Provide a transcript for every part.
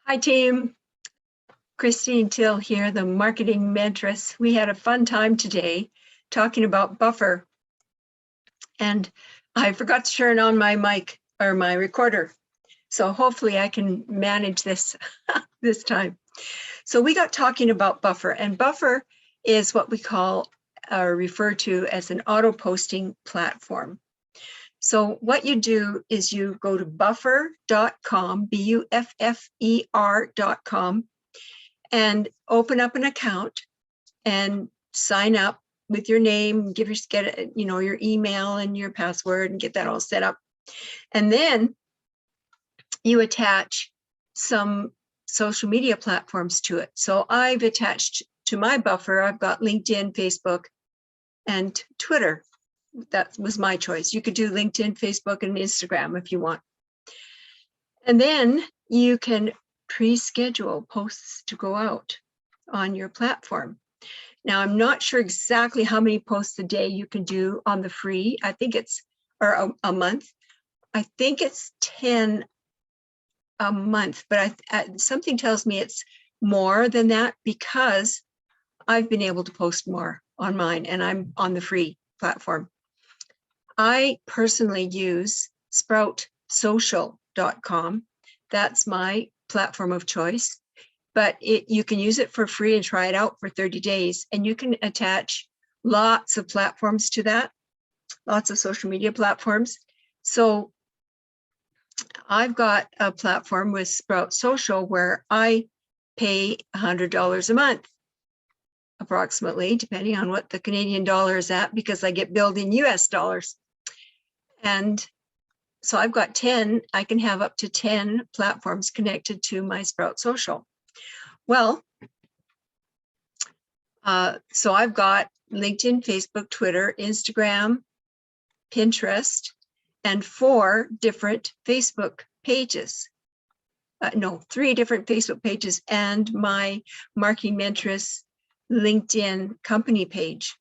Hi team, Christine Till here, the marketing mentress. We had a fun time today talking about buffer, and I forgot to turn on my mic or my recorder. So hopefully I can manage this this time. So we got talking about buffer, and buffer is what we call or refer to as an auto posting platform. So what you do is you go to buffer.com, buffer.com, and open up an account and sign up with your name, get your email and your password and get that all set up. And then you attach some social media platforms to it. So I've attached to my buffer, I've got LinkedIn, Facebook, and Twitter. That was my choice. You could do LinkedIn, Facebook, and Instagram if you want. And then you can pre-schedule posts to go out on your platform. Now, I'm not sure exactly how many posts a day you can do on the free. I think it's, or a month. I think it's 10 a month, but something tells me it's more than that because I've been able to post more on mine and I'm on the free platform. I personally use sproutsocial.com. That's my platform of choice, but you can use it for free and try it out for 30 days. And you can attach lots of platforms to that, lots of social media platforms. So I've got a platform with Sprout Social where I pay $100 a month, approximately, depending on what the Canadian dollar is at, because I get billed in US dollars. And so I've got 10, I can have up to 10 platforms connected to my Sprout Social. Well, so I've got LinkedIn, Facebook, Twitter, Instagram, Pinterest, and 4 different Facebook pages. No, 3 different Facebook pages and my Marketing Mentress LinkedIn company page.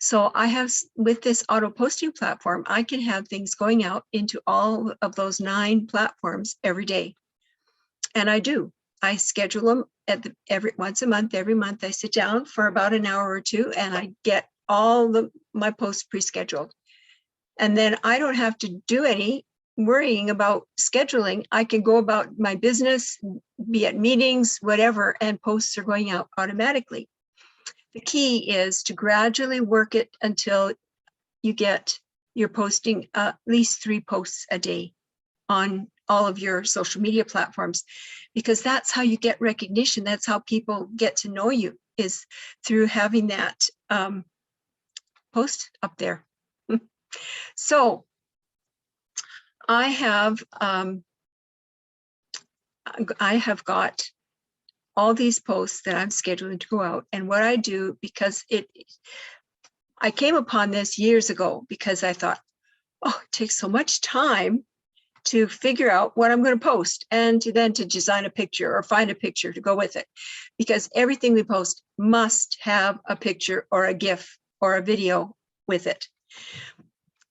So I have, with this auto posting platform, I can have things going out into all of those 9 platforms every day. And I do. I schedule them at once a month. Every month I sit down for about an hour or 2 and I get all my posts pre-scheduled. And then I don't have to do any worrying about scheduling. I can go about my business, be at meetings, whatever, and posts are going out automatically. The key is to gradually work it until you're posting at least 3 posts a day on all of your social media platforms, because that's how you get recognition. That's how people get to know you, is through having that post up there. So I have got all these posts that I'm scheduling to go out. And what I do, because I came upon this years ago because I thought, oh, it takes so much time to figure out what I'm going to post and then to design a picture or find a picture to go with it, because everything we post must have a picture or a GIF or a video with it.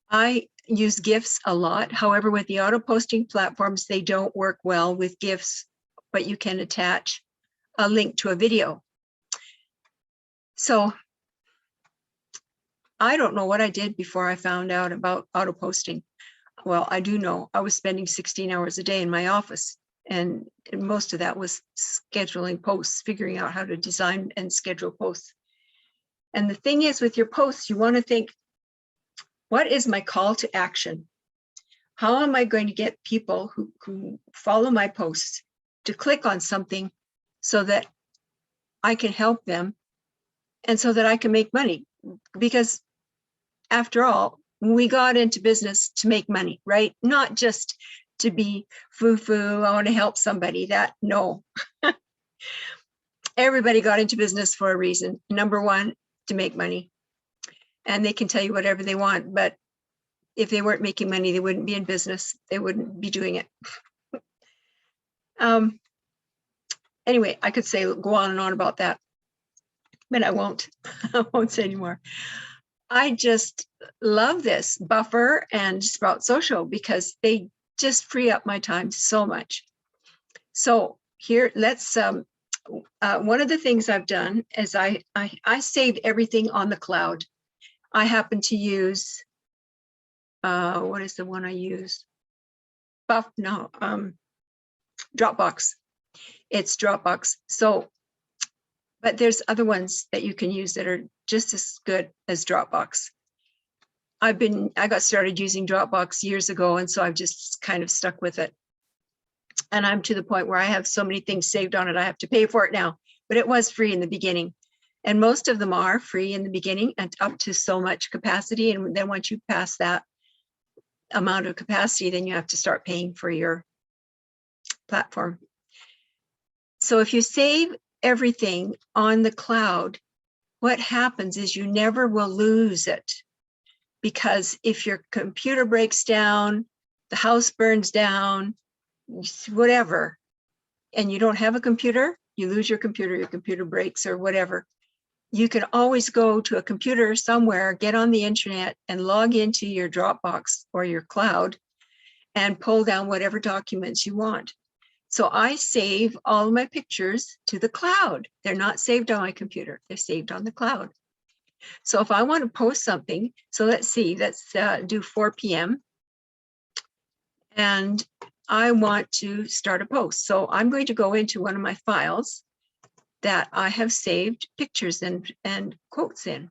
I use GIFs a lot. However, with the auto posting platforms, they don't work well with GIFs, but you can attach a link to a video. So I don't know what I did before I found out about auto posting. Well, I do know I was spending 16 hours a day in my office, and most of that was scheduling posts, figuring out how to design and schedule posts. And the thing is, with your posts, you want to think, what is my call to action? How am I going to get people who follow my posts to click on something so that I can help them and so that I can make money? Because after all, we got into business to make money, right? Not just to be foo-foo, I want to help somebody. No. Everybody got into business for a reason. Number one, to make money. And they can tell you whatever they want, but if they weren't making money, they wouldn't be in business. They wouldn't be doing it. Anyway, I could go on and on about that, but I won't. I won't say anymore. I just love this Buffer and Sprout Social because they just free up my time so much. So here, let's, one of the things I've done is I saved everything on the cloud. I happen to use, what is the one I use? Dropbox. It's Dropbox. So, but there's other ones that you can use that are just as good as Dropbox. I got started using Dropbox years ago, and so I've just kind of stuck with it. And I'm to the point where I have so many things saved on it, I have to pay for it now, but it was free in the beginning. And most of them are free in the beginning and up to so much capacity. And then once you pass that amount of capacity, then you have to start paying for your platform. So if you save everything on the cloud, what happens is you never will lose it. Because if your computer breaks down, the house burns down, whatever, and you don't have a computer, you lose your computer breaks or whatever, you can always go to a computer somewhere, get on the internet and log into your Dropbox or your cloud and pull down whatever documents you want. So I save all of my pictures to the cloud. They're not saved on my computer, they're saved on the cloud. So if I want to post something, so let's see, let's do 4 p.m. and I want to start a post. So I'm going to go into one of my files that I have saved pictures and quotes in.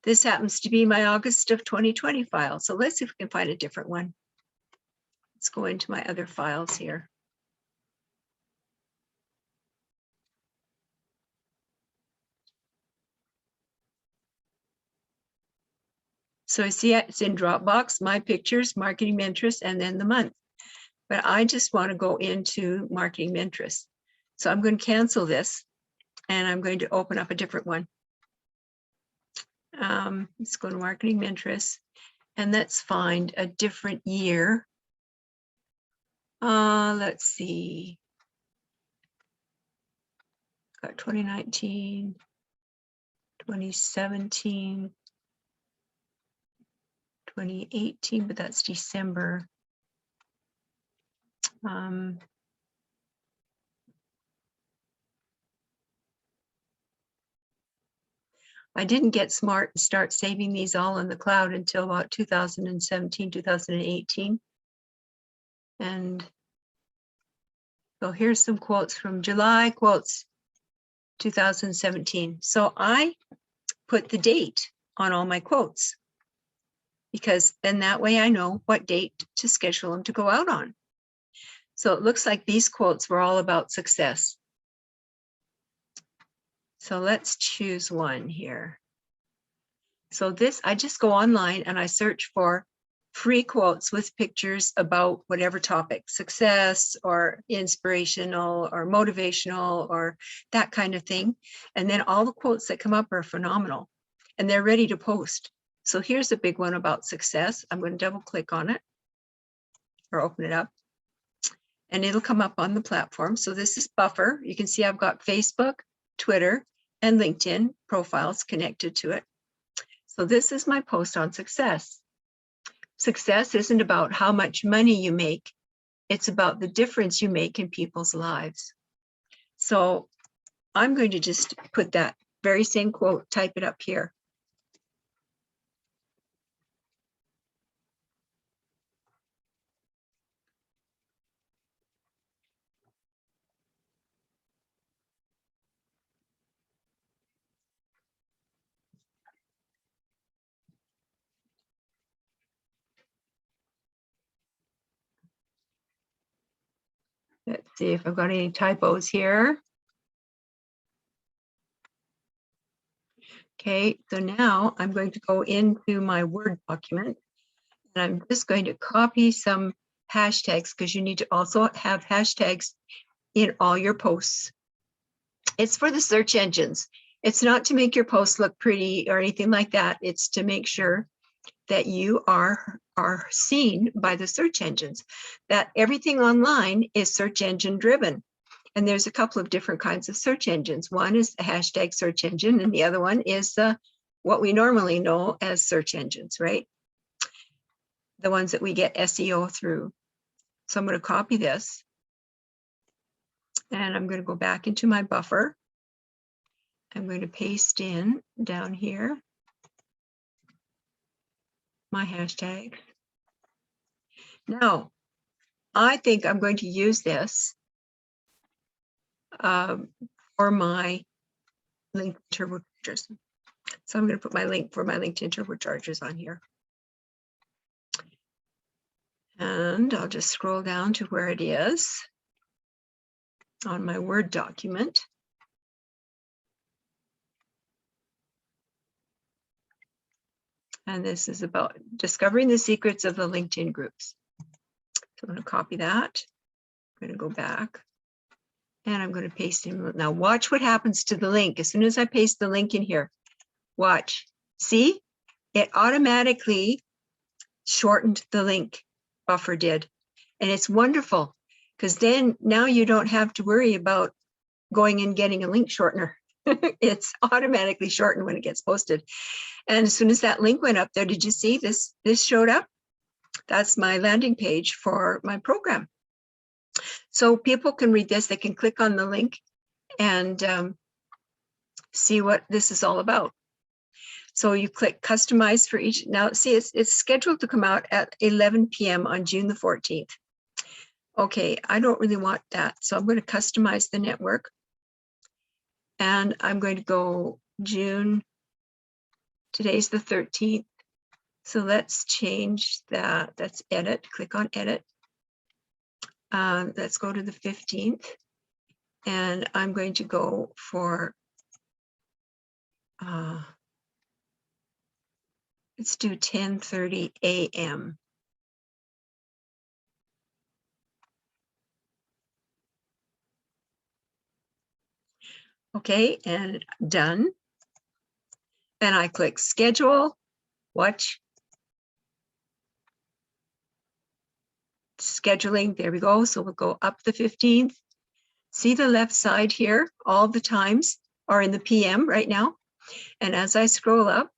This happens to be my August of 2020 file. So let's see if we can find a different one. Let's go into my other files here. So I see it's in Dropbox, my pictures, marketing interests, and then the month. But I just want to go into marketing interests. So I'm going to cancel this and I'm going to open up a different one. Let's go to marketing interests and let's find a different year. Let's see. Got 2019, 2017, 2018, but that's December. I didn't get smart and start saving these all in the cloud until about 2017, 2018. And so here's some quotes from July quotes 2017. So I put the date on all my quotes because then that way I know what date to schedule them to go out on. So it looks like these quotes were all about success. So let's choose one here. So this, I just go online and I search for free quotes with pictures about whatever topic, success or inspirational or motivational or that kind of thing. And then all the quotes that come up are phenomenal and they're ready to post. So here's a big one about success. I'm going to double click on it or open it up and it'll come up on the platform. So this is Buffer. You can see I've got Facebook, Twitter, and LinkedIn profiles connected to it. So this is my post on success. Success isn't about how much money you make. It's about the difference you make in people's lives. So I'm going to just put that very same quote, type it up here. Let's see if I've got any typos here. Okay, so now I'm going to go into my Word document and I'm just going to copy some hashtags because you need to also have hashtags in all your posts. It's for the search engines. It's not to make your posts look pretty or anything like that. It's to make sure that you are seen by the search engines, that everything online is search engine driven. And there's a couple of different kinds of search engines. One is the hashtag search engine, and the other one is what we normally know as search engines, right? The ones that we get SEO through. So I'm going to copy this. And I'm going to go back into my buffer. I'm going to paste in down here my hashtag. Now, I think I'm going to use this for my LinkedIn turbochargers. So I'm going to put my link for my LinkedIn turbochargers on here. And I'll just scroll down to where it is on my Word document. And this is about discovering the secrets of the LinkedIn groups. So I'm going to copy that. I'm going to go back and I'm going to paste in. Now watch what happens to the link. As soon as I paste the link in here, watch. See, it automatically shortened the link. Buffer did. And it's wonderful because then now you don't have to worry about going and getting a link shortener. It's automatically shortened when it gets posted. And as soon as that link went up there, did you see this showed up? That's my landing page for my program. So people can read this, they can click on the link and see what this is all about. So you click customize for each. Now see, it's scheduled to come out at 11 p.m. on June the 14th. Okay, I don't really want that. So I'm going to customize the network. And I'm going to go June. Today's the 13th. So let's change that. That's edit. Click on edit. Let's go to the 15th. And I'm going to go for, let's do 10:30 a.m. Okay, and done. And I click schedule, watch. Scheduling, there we go. So we'll go up the 15th. See the left side here, all the times are in the PM right now. And as I scroll up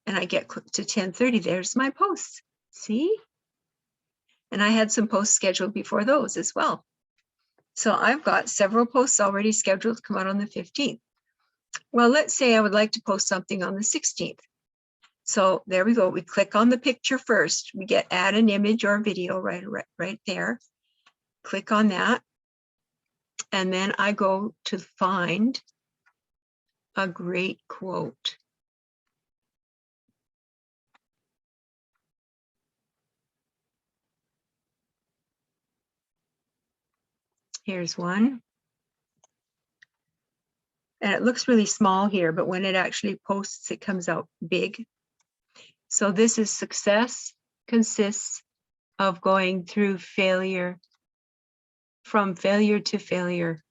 and I get to 10:30, there's my posts. See? And I had some posts scheduled before those as well. So I've got several posts already scheduled to come out on the 15th. Well, let's say I would like to post something on the 16th. So there we go. We click on the picture first. We get add an image or video right there. Click on that. And then I go to find a great quote. Here's one. And it looks really small here, but when it actually posts, it comes out big. So this is success consists of going through failure, from failure to failure.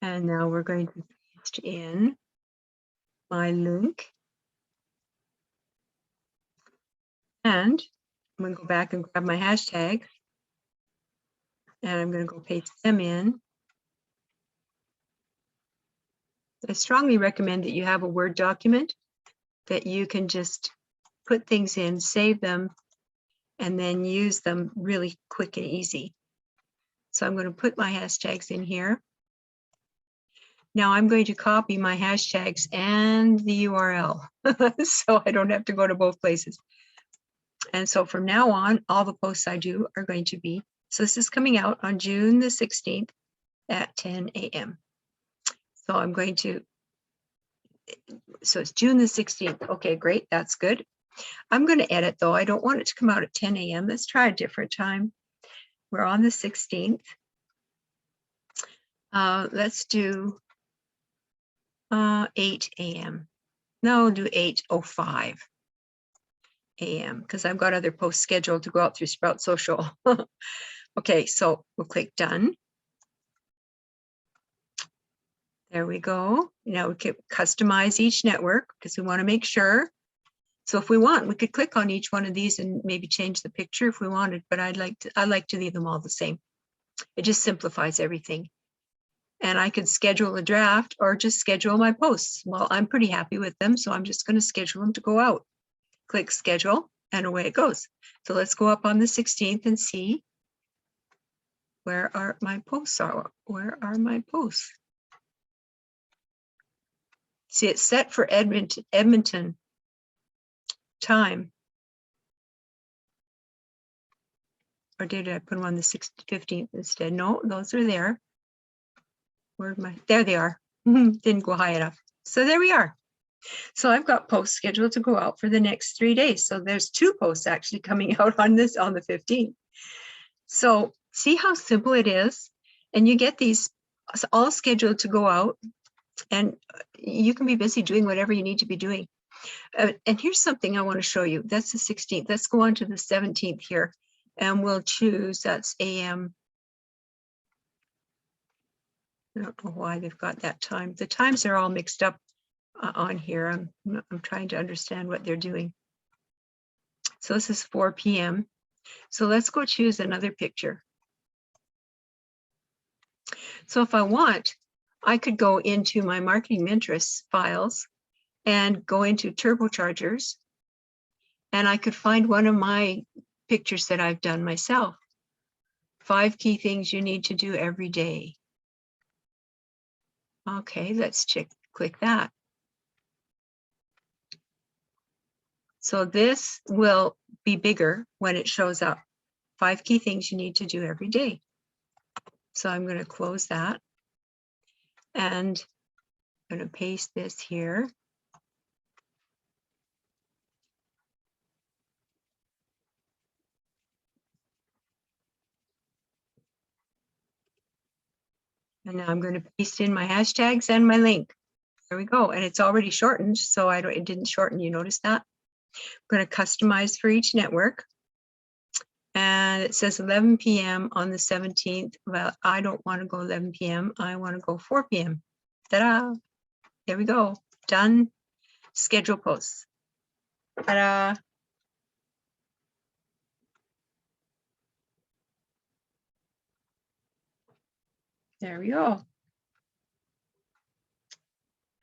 And now we're going to paste in my link. And I'm going to go back and grab my hashtags. And I'm going to go paste them in. I strongly recommend that you have a Word document that you can just put things in, save them, and then use them really quick and easy. So I'm going to put my hashtags in here. Now I'm going to copy my hashtags and the URL so I don't have to go to both places. And so from now on, all the posts I do are going to be, so this is coming out on June the 16th at 10 a.m. So I'm going to, so it's June the 16th. Okay, great, that's good. I'm going to edit though. I don't want it to come out at 10 a.m. Let's try a different time. We're on the 16th. Let's do 8 a.m. No, do 8:05 a.m. because I've got other posts scheduled to go out through Sprout Social. Okay, so we'll click done. There we go. Now we can customize each network because we want to make sure. So if we want, we could click on each one of these and maybe change the picture if we wanted, but I like to leave them all the same. It just simplifies everything. and I could schedule a draft or just schedule my posts. Well, I'm pretty happy with them, so I'm just going to schedule them to go out. Click schedule, and away it goes. So let's go up on the 16th and see where are my posts are. Where are my posts? See, it's set for Edmonton time. Or did I put them on the 15th instead? No, those are there. Where am I? There they are. Didn't go high enough. So there we are. So I've got posts scheduled to go out for the next 3 days. So there's 2 posts actually coming out on the 15th. So see how simple it is? And you get these all scheduled to go out, and you can be busy doing whatever you need to be doing. And here's something I want to show you. That's the 16th. Let's go on to the 17th here, and we'll choose, that's AM. I don't know why they've got that time. The times are all mixed up on here. I'm trying to understand what they're doing. So this is 4 p.m. So let's go choose another picture. So if I want, I could go into my marketing Pinterest files and go into Turbochargers, and I could find one of my pictures that I've done myself. 5 key things you need to do every day. Okay, let's click that. So this will be bigger when it shows up. 5 key things you need to do every day. So I'm going to close that, and I'm going to paste this here. And now I'm going to paste in my hashtags and my link. There we go. And it's already shortened, so it didn't shorten. You notice that? I'm going to customize for each network. And it says 11 p.m. on the 17th. Well, I don't want to go 11 p.m. I want to go 4 p.m. Ta-da! There we go. Done. Schedule posts. Ta-da! There we go.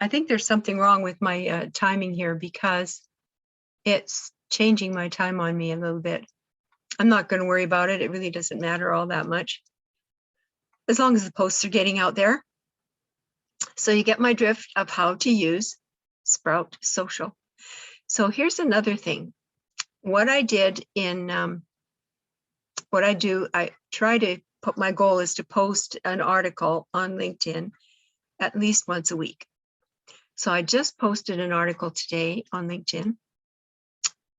I think there's something wrong with my timing here, because it's changing my time on me a little bit. I'm not going to worry about it. It really doesn't matter all that much, as long as the posts are getting out there. So you get my drift of how to use Sprout Social. So here's another thing. What I did in, I try to put, my goal is to post an article on LinkedIn at least once a week. So I just posted an article today on LinkedIn.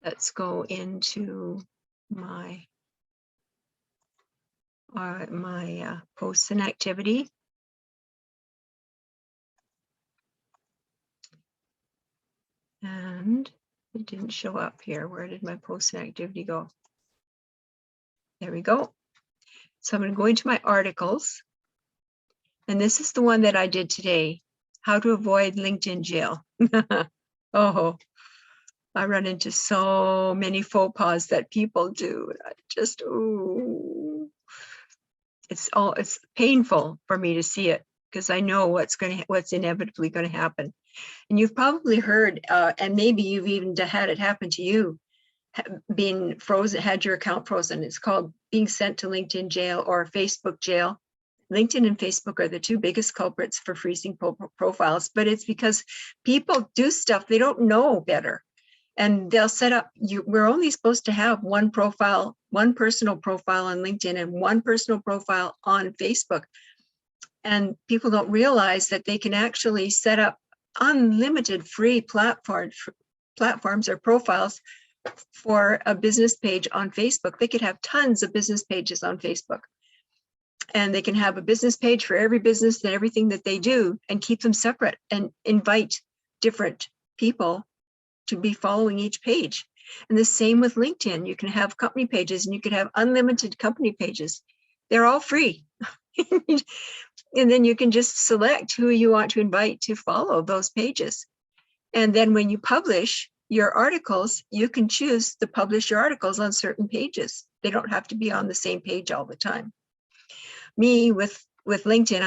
Let's go into my posts and activity. And it didn't show up here. Where did my posts and activity go? There we go. So I'm going to go into my articles. And this is the one that I did today. How to avoid LinkedIn jail. Oh, I run into so many faux pas that people do. I just, ooh, it's painful for me to see it, because I know what's inevitably going to happen. And you've probably heard, and maybe you've even had it happen to you, being frozen, had your account frozen. It's called being sent to LinkedIn jail or Facebook jail. LinkedIn and Facebook are the 2 biggest culprits for freezing profiles, but it's because people do stuff they don't know better. And they'll set up, we're only supposed to have one profile, one personal profile on LinkedIn and one personal profile on Facebook. And people don't realize that they can actually set up unlimited free platforms or profiles for a business page on Facebook. They could have tons of business pages on Facebook. And they can have a business page for every business and everything that they do, and keep them separate and invite different people to be following each page. And the same with LinkedIn. You can have company pages, and you can have unlimited company pages. They're all free. And then you can just select who you want to invite to follow those pages. And then when you publish your articles, you can choose to publish your articles on certain pages. They don't have to be on the same page all the time. Me, with with LinkedIn,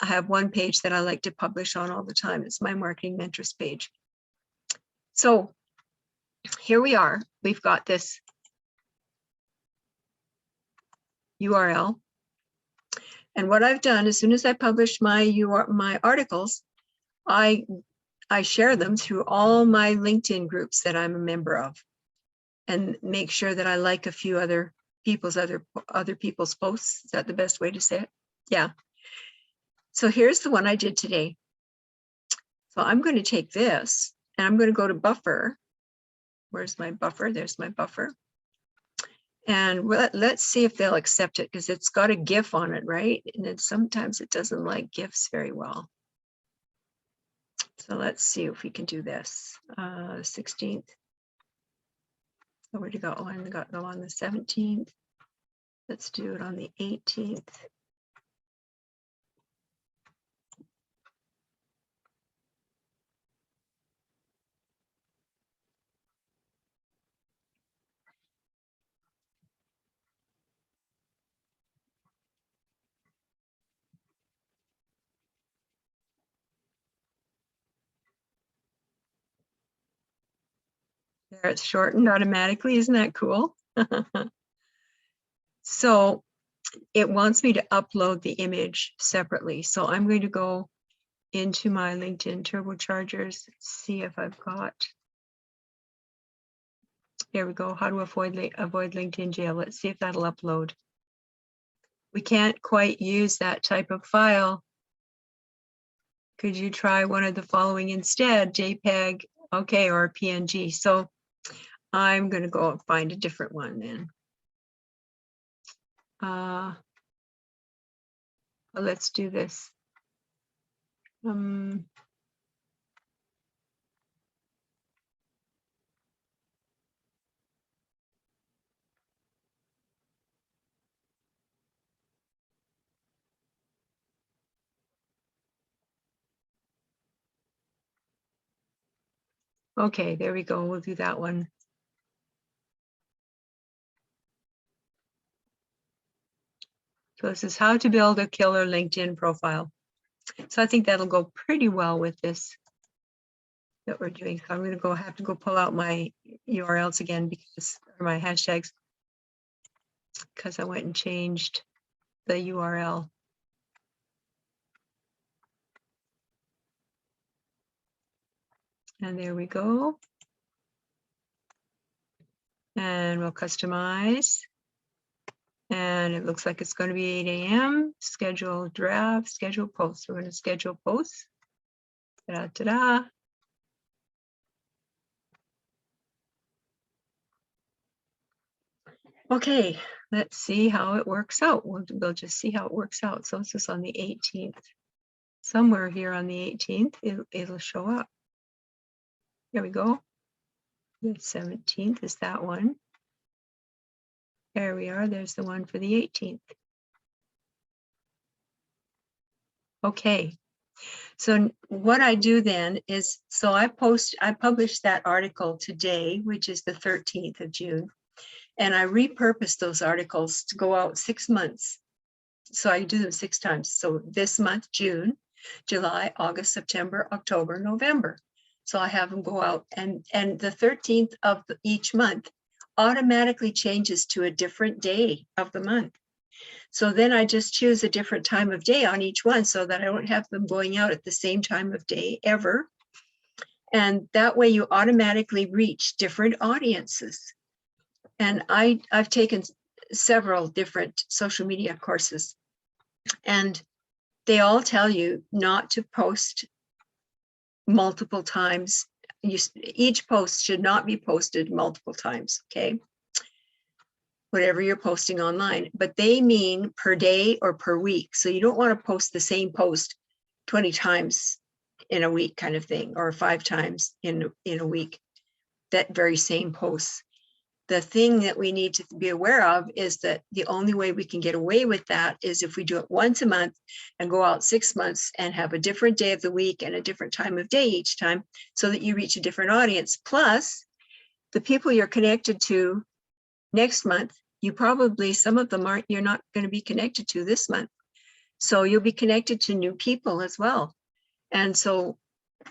I have one page that I like to publish on all the time. It's my Marketing Mentors page. So here we are. We've got this URL. And what I've done, as soon as I publish my articles, I share them through all my LinkedIn groups that I'm a member of, and make sure that I like a few other people's posts. Is that the best way to say it? Yeah. So here's the one I did today. So I'm going to take this and I'm going to go to buffer. Where's my buffer? There's my buffer. And let's see if they'll accept it, because it's got a GIF on it, right? And then sometimes it doesn't like GIFs very well. So let's see if we can do this. 16th. So where'd you go? Oh, I got to go on the 17th. Let's do it on the 18th. There, it's shortened automatically. Isn't that cool? So it wants me to upload the image separately. So I'm going to go into my LinkedIn Turbochargers, see if I've got, here we go, how to avoid LinkedIn jail. Let's see if that'll upload. We can't quite use that type of file. Could you try one of the following instead? JPEG, okay, or PNG. So I'm going to go and find a different one then. Let's do this. Okay, there we go. We'll do that one. So this is how to build a killer LinkedIn profile. So I think that'll go pretty well with this that we're doing. So I'm going to have to go pull out my URLs again, because, or my hashtags, because I went and changed the URL. And there we go. And we'll customize. And it looks like it's going to be 8 a.m. Schedule draft, schedule posts. We're going to schedule posts. Ta-da. Okay, let's see how it works out. We'll just see how it works out. So this is on the 18th. Somewhere here on the 18th, it'll show up. There we go. The 17th is that one. There we are. There's the one for the 18th. Okay. So what I do then is, so I published that article today, which is the 13th of June, and I repurposed those articles to go out 6 months. So I do them 6 times. So this month, June, July, August, September, October, November. So I have them go out, and the 13th of each month automatically changes to a different day of the month. So then I just choose a different time of day on each one, so that I don't have them going out at the same time of day ever. And that way you automatically reach different audiences. And I've taken several different social media courses, and they all tell you not to post multiple times. Each post should not be posted multiple times, okay? Whatever you're posting online, but they mean per day or per week. So you don't want to post the same post 20 times in a week kind of thing, or 5 times in a week, that very same post. The thing that we need to be aware of is that the only way we can get away with that is if we do it once a month and go out 6 months and have a different day of the week and a different time of day each time, so that you reach a different audience. Plus, the people you're connected to next month, you probably, some of them you're not going to be connected to this month. So you'll be connected to new people as well. And so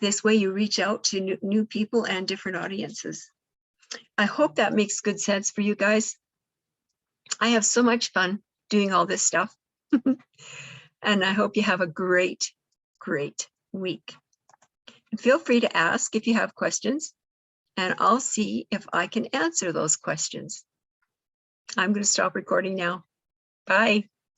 this way you reach out to new people and different audiences. I hope that makes good sense for you guys. I have so much fun doing all this stuff. And I hope you have a great, great week. And feel free to ask if you have questions, and I'll see if I can answer those questions. I'm going to stop recording now. Bye.